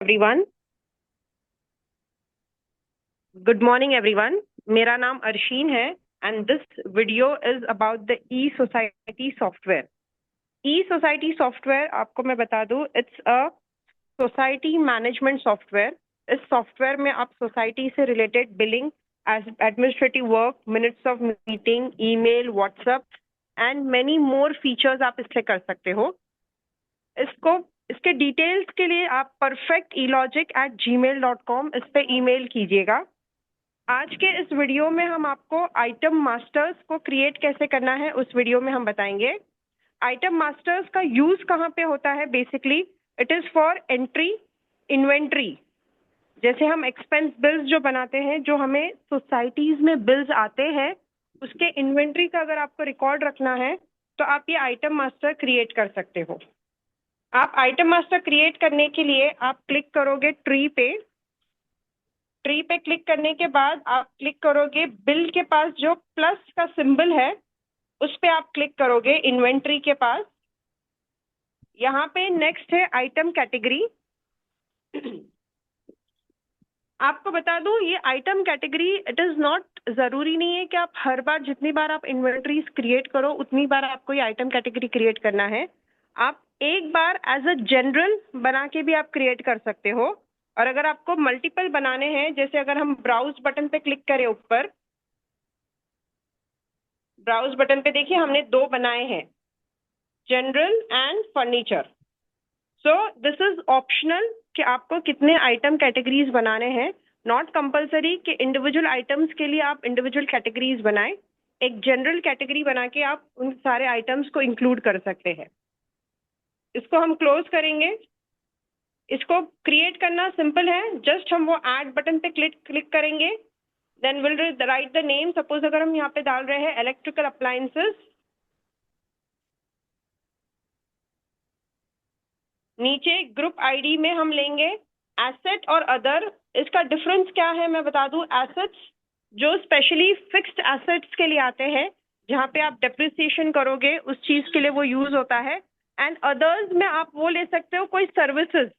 everyone. Good morning everyone. मेरा नाम अर्शीन है and this video is about the e-society software. E-society software आपको मैं बता दूं, it's a society management software. इस सॉफ्टवेयर में आप सोसाइटी से related billing, administrative work, minutes of meeting, email, WhatsApp and many more features आप इससे कर सकते हो. इसके डिटेल्स के लिए आप perfectelogic@gmail.com इस पे ईमेल कीजिएगा. आज के इस वीडियो में हम आपको आइटम मास्टर्स को क्रिएट कैसे करना है उस वीडियो में हम बताएंगे. आइटम मास्टर्स का यूज कहाँ पे होता है? Basically it is for entry inventory. जैसे हम एक्सपेंस बिल्स जो बनाते हैं, जो हमें सोसाइटीज में बिल्स आते हैं, उसके इन्वेंट्री का अगर आपको रिकॉर्ड रखना है तो आप ये आइटम मास्टर क्रिएट कर सकते हो. आप आइटम मास्टर क्रिएट करने के लिए आप क्लिक करोगे ट्री पे. ट्री पे क्लिक करने के बाद आप क्लिक करोगे बिल के पास जो प्लस का सिंबल है उस पे आप क्लिक करोगे इन्वेंट्री के पास. यहाँ पे नेक्स्ट है आइटम कैटेगरी. आपको बता दूं, ये item category it is not जरूरी नहीं है कि आप हर बार जितनी बार आप इन्वेंट्रीज क्रिएट करो उतनी बार आपको ये आइटम कैटेगरी क्रिएट करना है. आप एक बार एज अ जनरल बना के भी आप क्रिएट कर सकते हो. और अगर आपको मल्टीपल बनाने हैं, जैसे अगर हम ब्राउज बटन पे क्लिक करें, ऊपर ब्राउज बटन पे देखिए हमने 2 बनाए हैं, general and furniture. So this is optional कि आपको कितने आइटम कैटेगरीज बनाने हैं. नॉट कंपलसरी कि इंडिविजुअल आइटम्स के लिए आप इंडिविजुअल कैटेगरीज बनाएं. एक जनरल कैटेगरी बना के आप उन सारे आइटम्स को इंक्लूड कर सकते हैं. इसको हम क्लोज करेंगे. इसको क्रिएट करना सिंपल है. जस्ट हम वो ऐड बटन पे क्लिक करेंगे, then will write the name. Suppose अगर हम यहाँ पे डाल रहे हैं इलेक्ट्रिकल अप्लायंसेस, नीचे ग्रुप आईडी में हम लेंगे एसेट और अदर. इसका डिफरेंस क्या है मैं बता दूं. एसेट्स जो स्पेशली फिक्स्ड एसेट्स के लिए आते हैं, जहाँ पे आप डेप्रिसिएशन करोगे उस चीज के लिए वो यूज होता है. एंड अदर्स में आप वो ले सकते हो कोई सर्विसेज.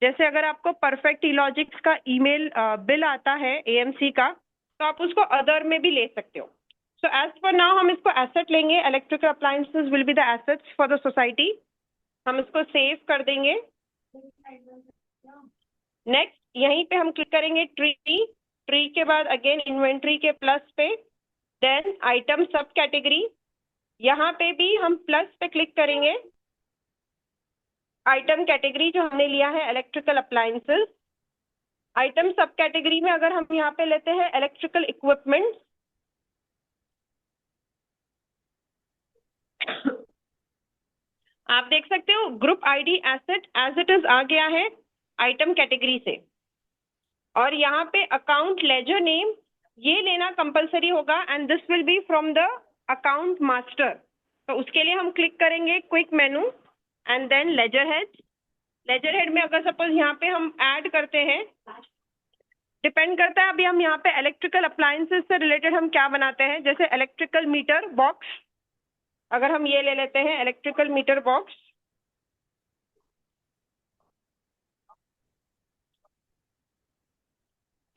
जैसे अगर आपको परफेक्ट इलॉजिक्स का ईमेल बिल आता है एएमसी का, तो आप उसको अदर में भी ले सकते हो. सो एज पर नाउ हम इसको एसेट लेंगे. Electrical appliances will be the assets for the society. हम इसको सेव कर देंगे. नेक्स्ट यहीं पे हम क्लिक करेंगे ट्री. ट्री के बाद अगेन इन्वेंट्री के प्लस पे, देन आइटम सब कैटेगरी. यहाँ पे भी हम प्लस पे क्लिक करेंगे. आइटम कैटेगरी जो हमने लिया है इलेक्ट्रिकल अप्लायंसेस. आइटम सब कैटेगरी में अगर हम यहाँ पे लेते हैं इलेक्ट्रिकल इक्विपमेंट, आप देख सकते हो group ID asset as it is आ गया है आइटम कैटेगरी से. और यहाँ पे अकाउंट लेजर नेम ये लेना कंपलसरी होगा and this will be from the account master. तो उसके लिए हम क्लिक करेंगे quick menu and then ledger head. Ledger head में अगर सपोज यहाँ पे हम ऐड करते हैं, डिपेंड करता है अभी हम यहाँ पे इलेक्ट्रिकल अप्लायंसेस से रिलेटेड हम क्या बनाते हैं. जैसे इलेक्ट्रिकल मीटर बॉक्स, अगर हम ये ले लेते हैं इलेक्ट्रिकल मीटर बॉक्स,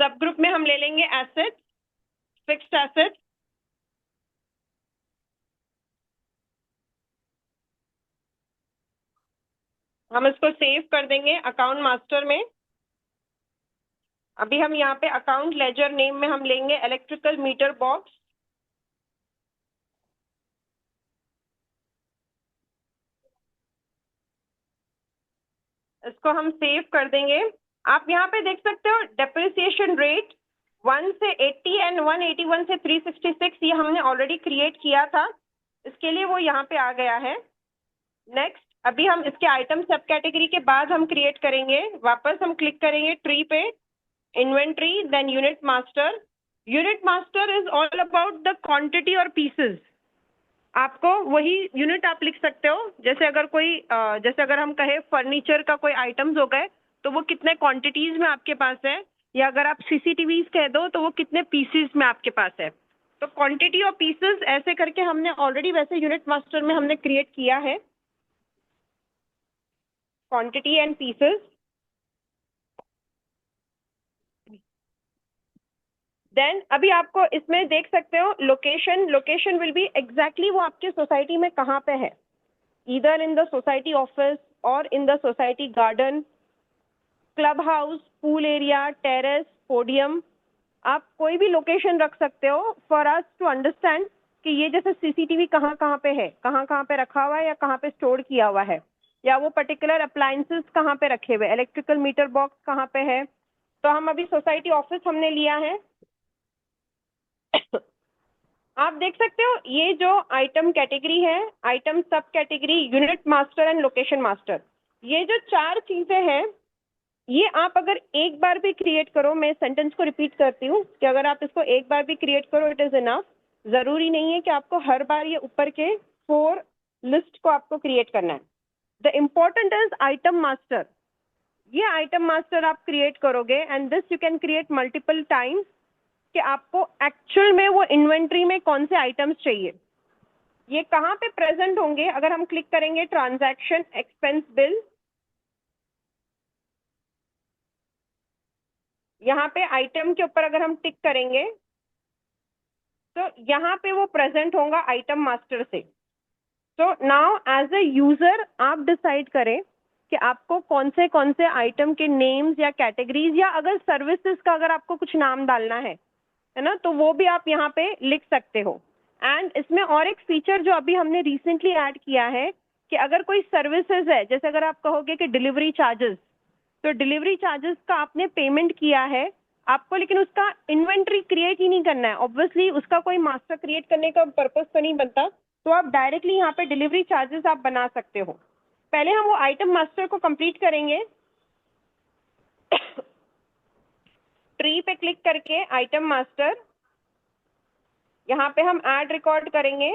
सब ग्रुप में हम ले लेंगे एसेट, फिक्स्ड एसेट. हम इसको सेव कर देंगे अकाउंट मास्टर में. अभी हम यहाँ पे अकाउंट लेजर नेम में हम लेंगे इलेक्ट्रिकल मीटर बॉक्स. इसको हम सेव कर देंगे. आप यहाँ पे देख सकते हो डेप्रिसिएशन रेट 1 से 80 एंड 181 से 366 ये हमने ऑलरेडी क्रिएट किया था, इसके लिए वो यहाँ पे आ गया है. नेक्स्ट अभी हम इसके आइटम सब कैटेगरी के बाद हम क्रिएट करेंगे. वापस हम क्लिक करेंगे ट्री पे, inventory, then unit master. Unit master is all about the quantity और पीसेस. आपको वही यूनिट आप लिख सकते हो. जैसे अगर जैसे अगर हम कहे फर्नीचर का कोई आइटम्स हो गए तो वो कितने क्वांटिटीज में आपके पास है, या अगर आप सीसीटीवी कह दो तो वो कितने पीसेस में आपके पास है. तो क्वांटिटी और पीसेस ऐसे करके हमने ऑलरेडी वैसे यूनिट मास्टर में हमने क्रिएट किया है, क्वांटिटी एंड पीसेस. देन अभी आपको इसमें देख सकते हो location, location will be exactly वो आपके सोसाइटी में कहाँ पे है, either in the society office और in the society garden, club house, pool area, terrace, podium, आप कोई भी लोकेशन रख सकते हो फॉर अस टू अंडरस्टैंड कि ये जैसे सीसीटीवी कहाँ कहाँ पे है, कहाँ कहाँ पे रखा हुआ है या कहाँ पे स्टोर किया हुआ है, या वो पर्टिकुलर अप्लायंसेस कहाँ पे रखे हुए, इलेक्ट्रिकल मीटर बॉक्स कहाँ पे है। तो हम अभी सोसाइटी ऑफिस हमने लिया है। आप देख सकते हो ये जो आइटम कैटेगरी है, आइटम सब category, unit master and location master, ये जो चार चीजें हैं ये आप अगर एक बार भी क्रिएट करो, मैं सेंटेंस को रिपीट करती हूँ कि अगर आप इसको एक बार भी क्रिएट करो इट इज इनफ। जरूरी नहीं है कि आपको हर बार ये ऊपर के 4 लिस्ट को आपको क्रिएट करना है। The important is item master. ये आइटम मास्टर आप क्रिएट करोगे and this you can create multiple times कि आपको एक्चुअल में वो इन्वेंट्री में कौन से आइटम्स चाहिए, ये कहाँ पे प्रेजेंट होंगे। अगर हम क्लिक करेंगे ट्रांजैक्शन एक्सपेंस बिल, यहाँ पे आइटम के ऊपर अगर हम टिक करेंगे तो यहाँ पे वो प्रेजेंट होगा आइटम मास्टर से। तो नाउ एज ए यूजर आप डिसाइड करें कि आपको कौन से आइटम के नेम्स या कैटेगरीज, या अगर सर्विसेज का अगर आपको कुछ नाम डालना है ना, तो वो भी आप यहाँ पे लिख सकते हो। एंड इसमें और एक फीचर जो अभी हमने रिसेंटली ऐड किया है कि अगर कोई सर्विसेज है, जैसे अगर आप कहोगे कि डिलीवरी चार्जेस, तो डिलीवरी चार्जेस का आपने पेमेंट किया है आपको, लेकिन उसका इन्वेंट्री क्रिएट ही नहीं करना है, ऑब्वियसली उसका कोई मास्टर क्रिएट करने का पर्पस तो नहीं बनता, तो आप डायरेक्टली यहाँ पे डिलीवरी चार्जेस आप बना सकते हो। पहले हम वो आइटम मास्टर को कंप्लीट करेंगे। ट्री पे क्लिक करके आइटम मास्टर, यहाँ पे हम ऐड रिकॉर्ड करेंगे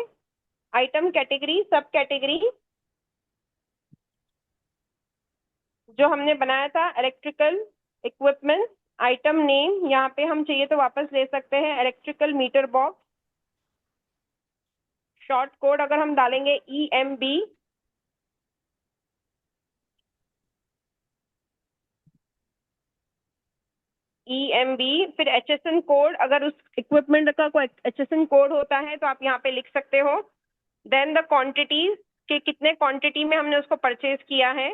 आइटम कैटेगरी, सब कैटेगरी जो हमने बनाया था, इलेक्ट्रिकल इक्विपमेंट, आइटम नेम यहाँ पे हम चाहिए तो वापस ले सकते हैं, electrical meter box, short code अगर हम डालेंगे EMB, फिर HSN कोड, अगर उस इक्विपमेंट का कोई HSN कोड होता है तो आप यहाँ पे लिख सकते हो। देन द क्वांटिटीज के कितने क्वांटिटी में हमने उसको परचेज किया है,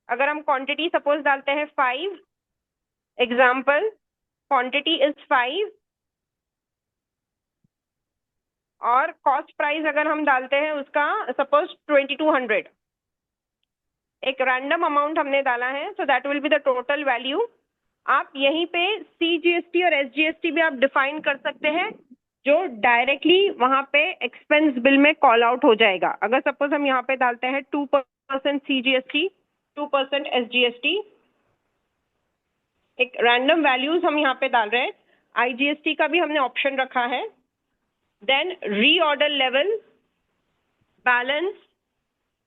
अगर हम क्वांटिटी सपोज डालते हैं 5, एग्जाम्पल क्वांटिटी इज 5, और कॉस्ट प्राइस अगर हम डालते हैं उसका सपोज 2200, एक रैंडम अमाउंट हमने डाला है, so that will be the total value. आप यहीं पे CGST और SGST भी आप डिफाइन कर सकते हैं, जो डायरेक्टली वहां पे एक्सपेंस बिल में कॉल आउट हो जाएगा। अगर सपोज हम यहाँ पे डालते हैं 2% CGST, 2% SGST, एक रैंडम वैल्यूज हम यहाँ पे डाल रहे हैं, IGST का भी हमने ऑप्शन रखा है। देन रीऑर्डर लेवल, बैलेंस,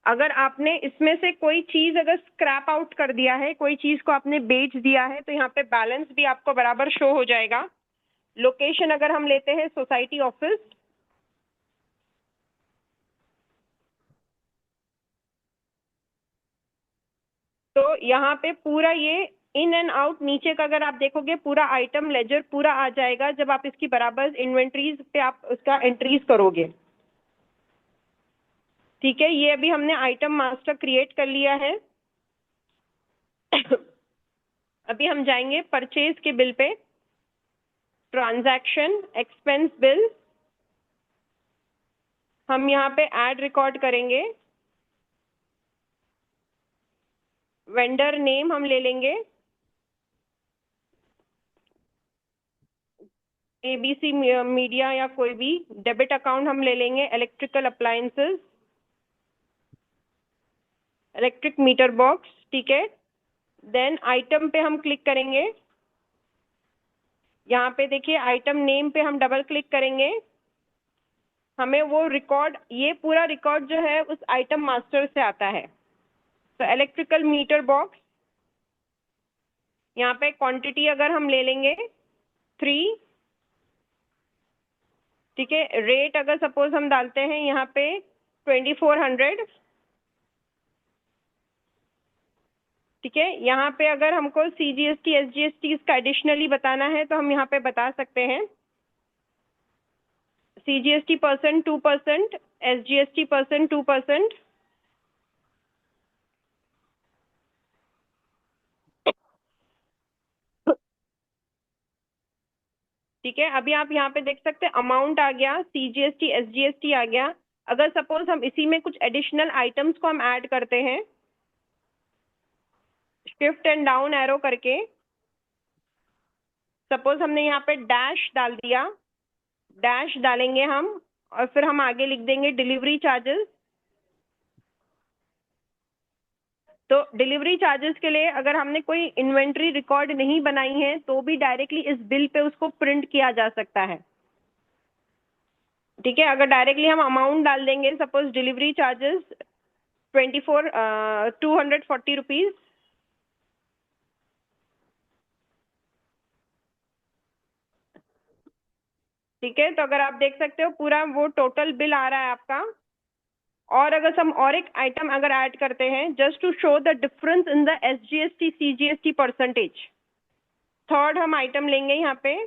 अगर आपने इसमें से कोई चीज अगर स्क्रैप आउट कर दिया है, कोई चीज को आपने बेच दिया है, तो यहाँ पे बैलेंस भी आपको बराबर शो हो जाएगा। लोकेशन अगर हम लेते हैं सोसाइटी ऑफिस, तो यहाँ पे पूरा ये इन एंड आउट नीचे का अगर आप देखोगे पूरा आइटम लेजर पूरा आ जाएगा जब आप इसकी बराबर इन्वेंट्रीज पे आप उसका एंट्रीज करोगे। ठीक है, ये अभी हमने आइटम मास्टर क्रिएट कर लिया है। अभी हम जाएंगे परचेज के bill pay, transaction expense bill, हम यहाँ पे ऐड रिकॉर्ड करेंगे, वेंडर नेम हम ले लेंगे ABC मीडिया या कोई भी, डेबिट अकाउंट हम ले लेंगे electrical appliances, electric meter box, ठीक है। देन आइटम पे हम क्लिक करेंगे, यहाँ पे देखिए आइटम नेम पे हम डबल क्लिक करेंगे, हमें वो रिकॉर्ड, ये पूरा रिकॉर्ड जो है उस आइटम मास्टर से आता है। तो इलेक्ट्रिकल मीटर बॉक्स, यहाँ पे क्वांटिटी अगर हम ले लेंगे 3, ठीक है। रेट अगर सपोज हम डालते हैं यहाँ पे 2400, ठीक है। यहाँ पे अगर हमको CGST SGST इसका एडिशनली बताना है तो हम यहाँ पे बता सकते हैं। CGST percent 2%, SGST percent 2%। ठीक है, अभी आप यहाँ पे देख सकते हैं अमाउंट आ गया, CGST SGST आ गया। अगर सपोज हम इसी में कुछ एडिशनल आइटम्स को हम ऐड करते हैं, शिफ्ट एंड डाउन एरो करके, सपोज हमने यहाँ पे डैश डाल दिया, डैश डालेंगे हम, और फिर हम आगे लिख देंगे डिलीवरी चार्जेस। तो डिलीवरी चार्जेस के लिए अगर हमने कोई इन्वेंट्री रिकॉर्ड नहीं बनाई है तो भी डायरेक्टली इस बिल पे उसको प्रिंट किया जा सकता है। ठीक है, अगर डायरेक्टली हम अमाउंट डाल देंगे, सपोज डिलीवरी चार्जेस 240 रुपीज, ठीक है, तो अगर आप देख सकते हो पूरा वो टोटल बिल आ रहा है आपका। और अगर हम और एक आइटम अगर ऐड करते हैं, just to show the difference in the SGST CGST percentage, third हम आइटम लेंगे यहाँ पे।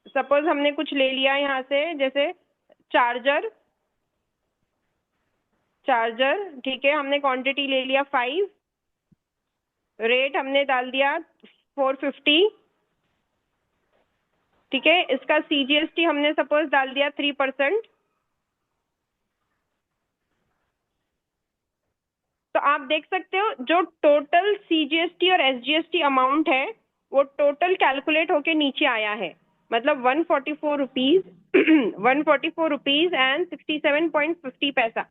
सपोज हमने कुछ ले लिया यहाँ से, जैसे चार्जर, चार्जर, ठीक है, हमने क्वांटिटी ले लिया 5, रेट हमने डाल दिया 450, ठीक है, इसका CGST हमने सपोज डाल दिया 3%। तो आप देख सकते हो जो टोटल CGST और SGST अमाउंट है वो टोटल कैलकुलेट होके नीचे आया है, मतलब 144 रुपीज 144 एंड 67.50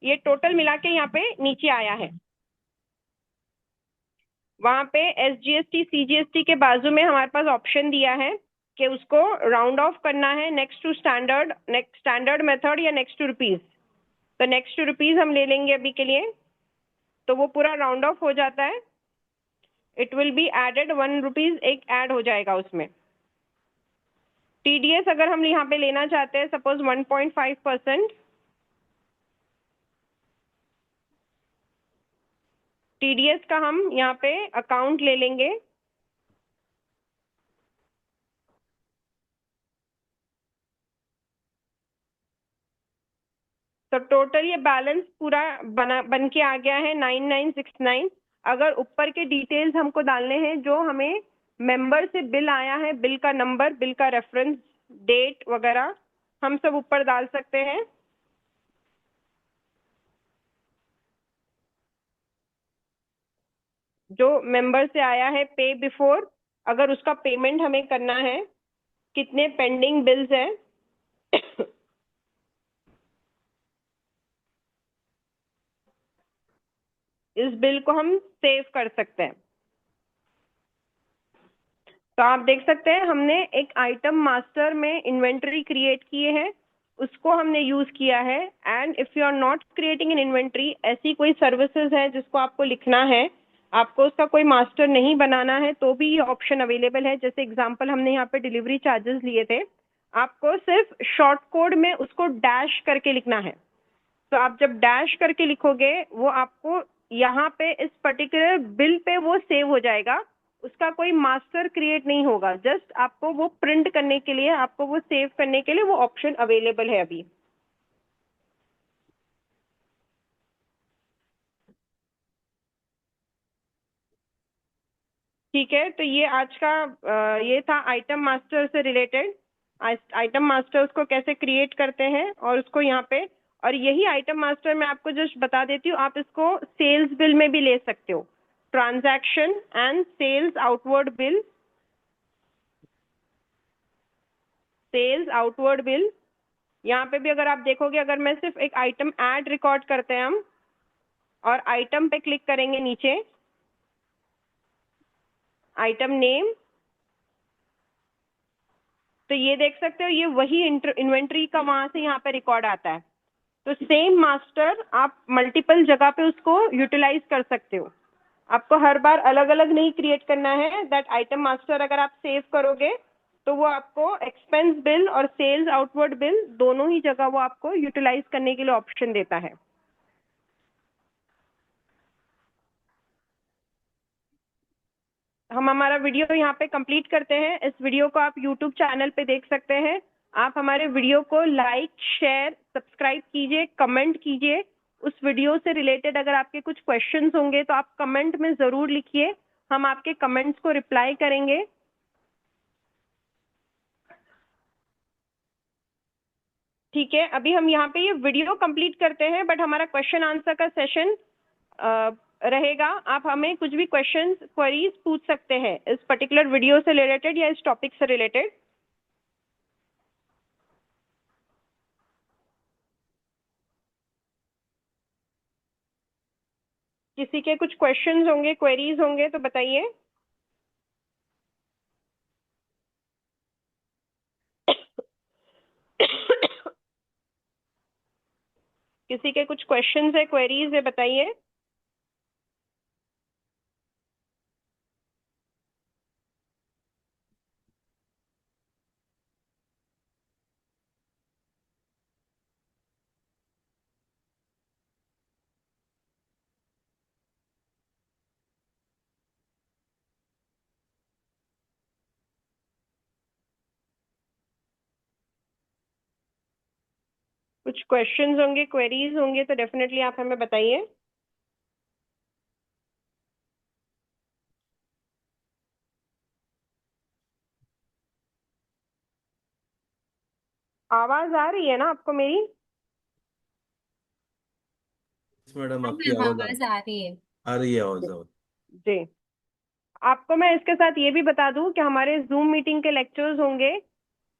ये टोटल मिला के यहाँ पे नीचे आया है। वहां पे SGST CGST के बाजू में हमारे पास ऑप्शन दिया है कि उसको राउंड ऑफ करना है next to standard, next standard method या नेक्स्ट टू रुपीज। तो नेक्स्ट टू रुपीज हम ले लेंगे अभी के लिए, तो वो पूरा राउंड ऑफ हो जाता है। It will be added 1 rupees एक ऐड हो जाएगा उसमें। TDS अगर हम यहाँ पे लेना चाहते हैं, सपोज 1.5%, TDS का हम यहाँ पे अकाउंट ले लेंगे। तो टोटल ये बैलेंस पूरा बन के आ गया है 9969। अगर ऊपर के डिटेल्स हमको डालने हैं, जो हमें मेंबर से बिल आया है, बिल का नंबर, बिल का रेफरेंस, डेट वगैरह, हम सब ऊपर डाल सकते हैं। जो मेंबर से आया है पे बिफोर, अगर उसका पेमेंट हमें करना है, कितने पेंडिंग बिल्स हैं इस बिल को हम सेव कर सकते हैं। तो आप देख सकते हैं हमने एक आइटम मास्टर में इन्वेंटरी क्रिएट किए हैं, उसको हमने यूज किया है। And if you are not creating an inventory, ऐसी कोई सर्विसेज है जिसको आपको लिखना है, आपको उसका कोई मास्टर नहीं बनाना है, तो भी ये ऑप्शन अवेलेबल है। जैसे एग्जांपल हमने यहाँ पे डिलीवरी चार्जेस लिए थे, आपको सिर्फ शॉर्ट कोड में उसको डैश करके लिखना है। तो आप जब डैश करके लिखोगे, वो आपको यहाँ पे इस पर्टिकुलर बिल पे वो सेव हो जाएगा, उसका कोई मास्टर क्रिएट नहीं होगा। जस्ट आपको वो प्रिंट करने के लिए, आपको वो सेव करने के लिए वो ऑप्शन अवेलेबल है अभी। ठीक है, तो ये आज का ये था आइटम मास्टर से रिलेटेड, आइटम मास्टर्स को कैसे क्रिएट करते हैं और उसको यहाँ पे। और यही आइटम मास्टर मैं आपको जस्ट बता देती हूँ, आप इसको सेल्स बिल में भी ले सकते हो, transaction and sales outward bill, sales outward bill. यहाँ पे भी अगर आप देखोगे, अगर मैं सिर्फ एक आइटम ऐड रिकॉर्ड करते हैं हम, और आइटम पे क्लिक करेंगे नीचे, आइटम नेम, तो ये देख सकते हो ये वही इन्वेंट्री का वहां से यहाँ पे रिकॉर्ड आता है। तो सेम मास्टर आप मल्टीपल जगह पे उसको यूटिलाइज कर सकते हो। आपको हर बार अलग अलग नहीं क्रिएट करना है। दैट आइटम मास्टर अगर आप सेव करोगे तो वो आपको एक्सपेंस बिल और सेल्स आउटवर्ड बिल दोनों ही जगह वो आपको यूटिलाइज करने के लिए ऑप्शन देता है। हम हमारा वीडियो यहाँ पे कंप्लीट करते हैं। इस वीडियो को आप यूट्यूब चैनल पे देख सकते हैं। आप हमारे वीडियो को लाइक, शेयर, सब्सक्राइब कीजिए, कमेंट कीजिए। उस वीडियो से रिलेटेड अगर आपके कुछ क्वेश्चंस होंगे तो आप कमेंट में ज़रूर लिखिए, हम आपके कमेंट्स को रिप्लाई करेंगे। ठीक है, अभी हम यहाँ पे ये वीडियो कंप्लीट करते हैं, बट हमारा क्वेश्चन आंसर का सेशन रहेगा। आप हमें कुछ भी क्वेश्चंस, क्वेरीज पूछ सकते हैं इस पर्टिकुलर वीडियो से रिलेटेड या इस टॉपिक से रिलेटेड। किसी के कुछ क्वेश्चंस होंगे, क्वेरीज होंगे तो बताइए। किसी के कुछ क्वेश्चंस है, क्वेरीज है, बताइए। कुछ क्वेश्चंस होंगे, क्वेरीज होंगे तो डेफिनेटली आप हमें बताइए। आवाज आ रही है ना आपको मेरी? मैडम हाँ आपकी मैम, आवाज आवाज आ रही है। आ रही है आवाज आवाज। जी, आपको मैं इसके साथ ये भी बता दूं कि हमारे जूम मीटिंग के लेक्चर्स होंगे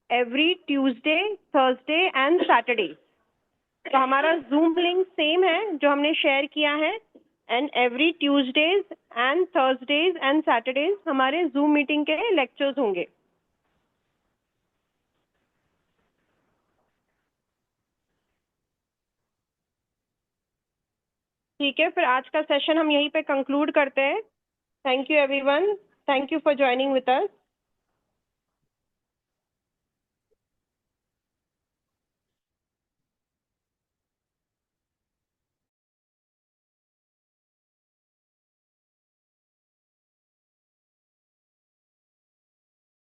every Tuesday, Thursday and Saturday. तो हमारा जूम लिंक सेम है जो हमने शेयर किया है, and every Tuesdays and Thursdays and Saturdays हमारे जूम मीटिंग के लेक्चर्स होंगे। ठीक है, फिर आज का सेशन हम यहीं पे कंक्लूड करते हैं। Thank you everyone, thank you for joining with us.